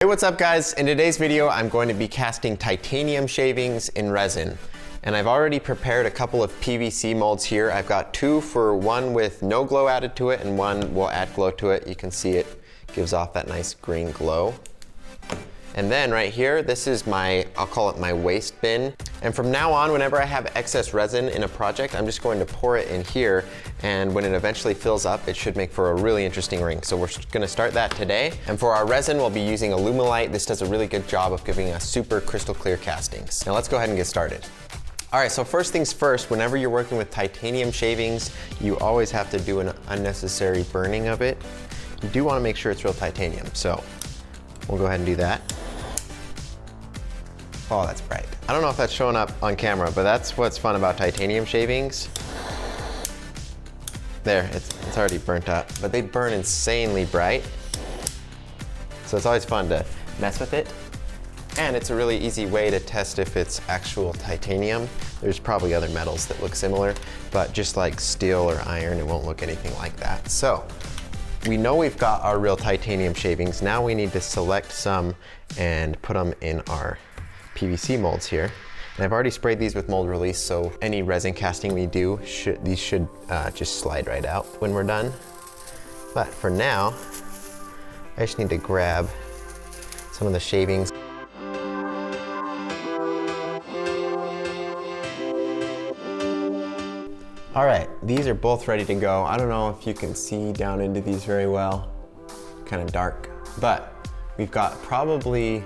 Hey, what's up guys? In today's video, I'm going to be casting titanium shavings in resin. And I've already prepared a couple of PVC molds here. I've got two for one with no glow added to it and one will add glow to it. You can see it gives off that nice green glow. And then right here, this is my, I'll call it my waste bin. And from now on, whenever I have excess resin in a project, I'm just going to pour it in here. And when it eventually fills up, it should make for a really interesting ring. So we're gonna start that today. And for our resin, we'll be using Alumilite. This does a really good job of giving us super crystal clear castings. Now let's go ahead and get started. All right, so first things first, whenever you're working with titanium shavings, you always have to do an unnecessary burning of it. You do wanna make sure it's real titanium. So we'll go ahead and do that. Oh, that's bright. I don't know if that's showing up on camera, but that's what's fun about titanium shavings. There, it's already burnt up, but they burn insanely bright. So it's always fun to mess with it. And it's a really easy way to test if it's actual titanium. There's probably other metals that look similar, but just like steel or iron, it won't look anything like that. So we know we've got our real titanium shavings. Now we need to select some and put them in our PVC molds here. And I've already sprayed these with mold release, so any resin casting we do, these should just slide right out when we're done. But for now, I just need to grab some of the shavings. All right, these are both ready to go. I don't know if you can see down into these very well, kind of dark, but we've got probably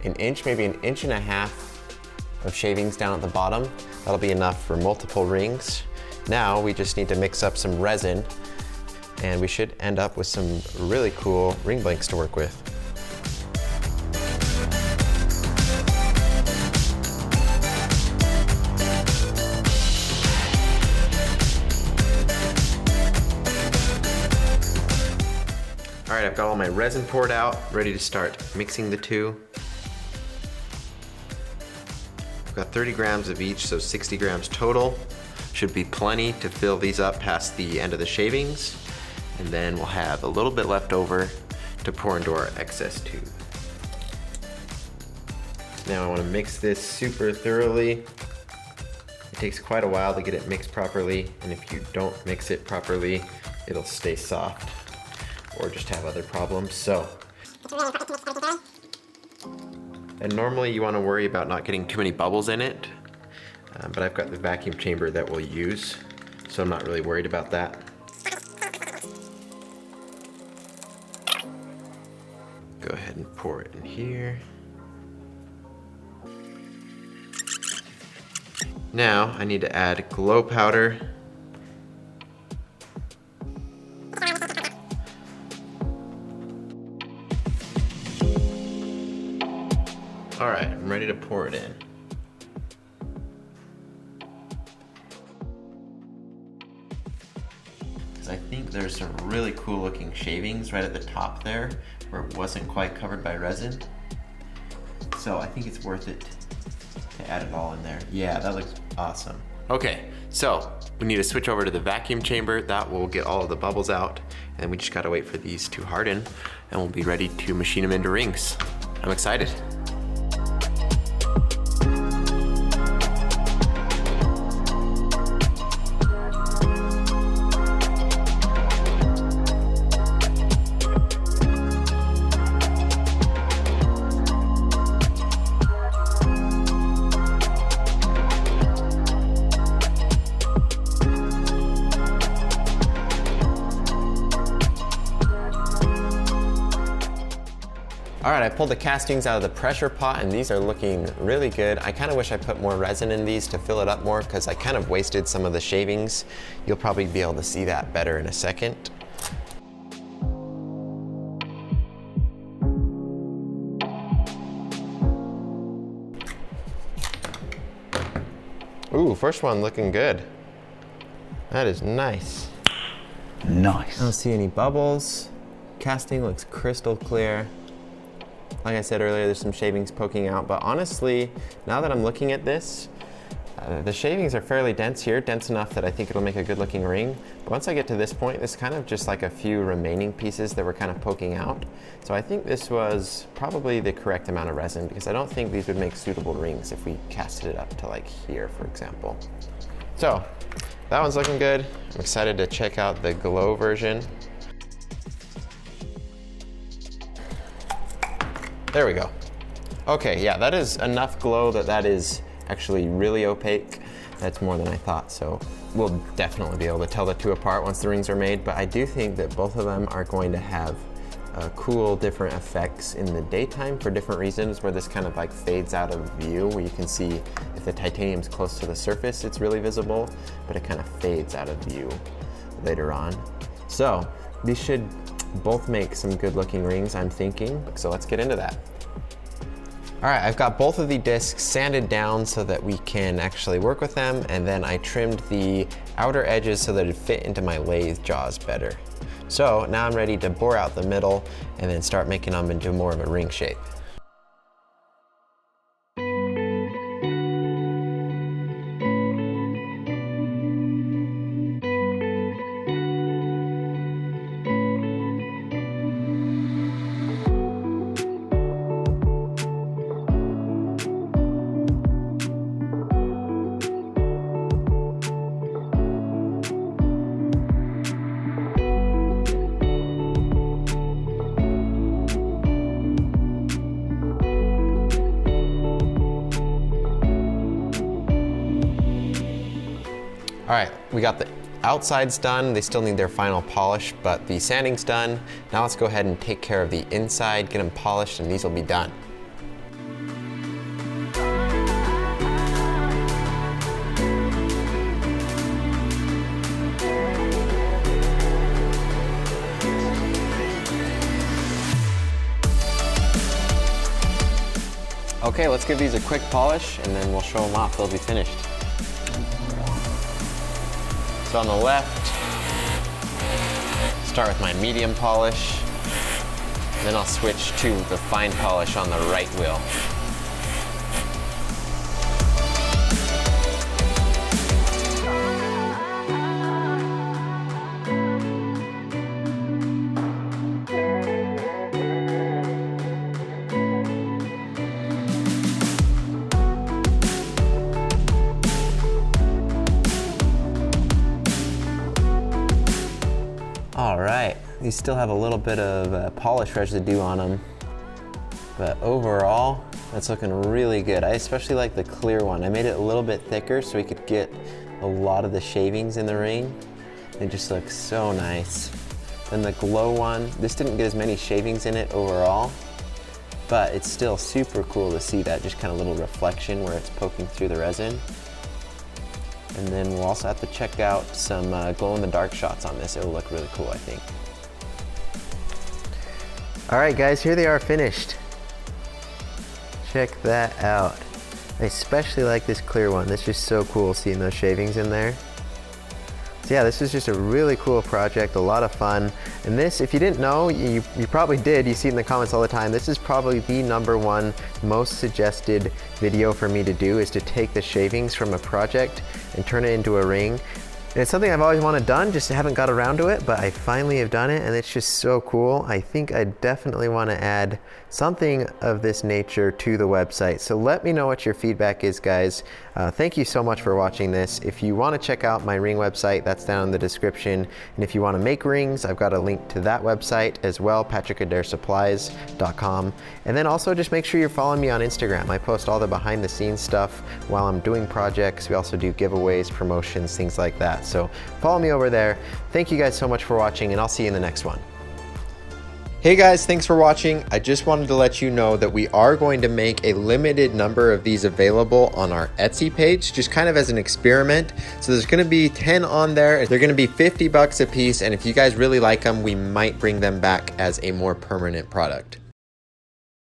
an inch, maybe an inch and a half of shavings down at the bottom. That'll be enough for multiple rings. Now we just need to mix up some resin and we should end up with some really cool ring blanks to work with. All right, I've got all my resin poured out, ready to start mixing the two. Got 30 grams of each, so 60 grams total. Should be plenty to fill these up past the end of the shavings. And then we'll have a little bit left over to pour into our excess tube. Now I want to mix this super thoroughly. It takes quite a while to get it mixed properly, and if you don't mix it properly, it'll stay soft or just have other problems. So. And normally you want to worry about not getting too many bubbles in it, but I've got the vacuum chamber that we'll use, so I'm not really worried about that. Go ahead and pour it in here. Now I need to add glow powder. All right, I'm ready to pour it in. Because I think there's some really cool looking shavings right at the top there where it wasn't quite covered by resin. So I think it's worth it to add it all in there. Yeah, that looks awesome. Okay, so we need to switch over to the vacuum chamber. That will get all of the bubbles out. And we just gotta wait for these to harden and we'll be ready to machine them into rings. I'm excited. All right, I pulled the castings out of the pressure pot and these are looking really good. I kind of wish I put more resin in these to fill it up more because I kind of wasted some of the shavings. You'll probably be able to see that better in a second. Ooh, first one looking good. That is nice. Nice. I don't see any bubbles. Casting looks crystal clear. Like I said earlier, there's some shavings poking out, but honestly, now that I'm looking at this, The shavings are fairly dense here, dense enough that I think it'll make a good looking ring. But once I get to this point, it's kind of just like a few remaining pieces that were kind of poking out. So I think this was probably the correct amount of resin, because I don't think these would make suitable rings if we casted it up to like here, for example. So that one's looking good. I'm excited to check out the glow version. There we go. Okay, yeah, that is enough glow that is actually really opaque. That's more than I thought, so we'll definitely be able to tell the two apart once the rings are made, but I do think that both of them are going to have cool different effects in the daytime for different reasons, where this kind of like fades out of view, where you can see if the titanium's close to the surface, it's really visible, but it kind of fades out of view later on. So these should both make some good looking rings, I'm thinking, so let's get into that. All right, I've got both of the discs sanded down so that we can actually work with them, and then I trimmed the outer edges so that it fit into my lathe jaws better. So now I'm ready to bore out the middle and then start making them into more of a ring shape. All right, we got the outsides done. They still need their final polish, but the sanding's done. Now let's go ahead and take care of the inside, get them polished, and these will be done. Okay, let's give these a quick polish and then we'll show them off. They'll be finished. So on the left, start with my medium polish, then I'll switch to the fine polish on the right wheel. All right, these still have a little bit of polish residue on them, but overall, that's looking really good. I especially like the clear one. I made it a little bit thicker so we could get a lot of the shavings in the ring. It just looks so nice. Then the glow one, this didn't get as many shavings in it overall, but it's still super cool to see that just kind of little reflection where it's poking through the resin. And then we'll also have to check out some glow-in-the-dark shots on this. It'll look really cool, I think. All right, guys, here they are finished. Check that out. I especially like this clear one. This is just so cool seeing those shavings in there. So yeah, this is just a really cool project, a lot of fun. And this, if you didn't know, you probably did, you see it in the comments all the time, this is probably the #1 most suggested video for me to do, is to take the shavings from a project and turn it into a ring. And it's something I've always wanted done, just haven't got around to it, but I finally have done it and it's just so cool. I think I definitely want to add something of this nature to the website. So let me know what your feedback is, guys. Thank you so much for watching this. If you want to check out my ring website, that's down in the description. And if you want to make rings, I've got a link to that website as well, patrickadairsupplies.com. And then also just make sure you're following me on Instagram. I post all the behind the scenes stuff while I'm doing projects. We also do giveaways, promotions, things like that. So follow me over there. Thank you guys so much for watching, and I'll see you in the next one. Hey guys, thanks for watching. I just wanted to let you know that we are going to make a limited number of these available on our Etsy page, just kind of as an experiment. So there's going to be 10 on there. They're going to be $50 a piece, and if you guys really like them, we might bring them back as a more permanent product.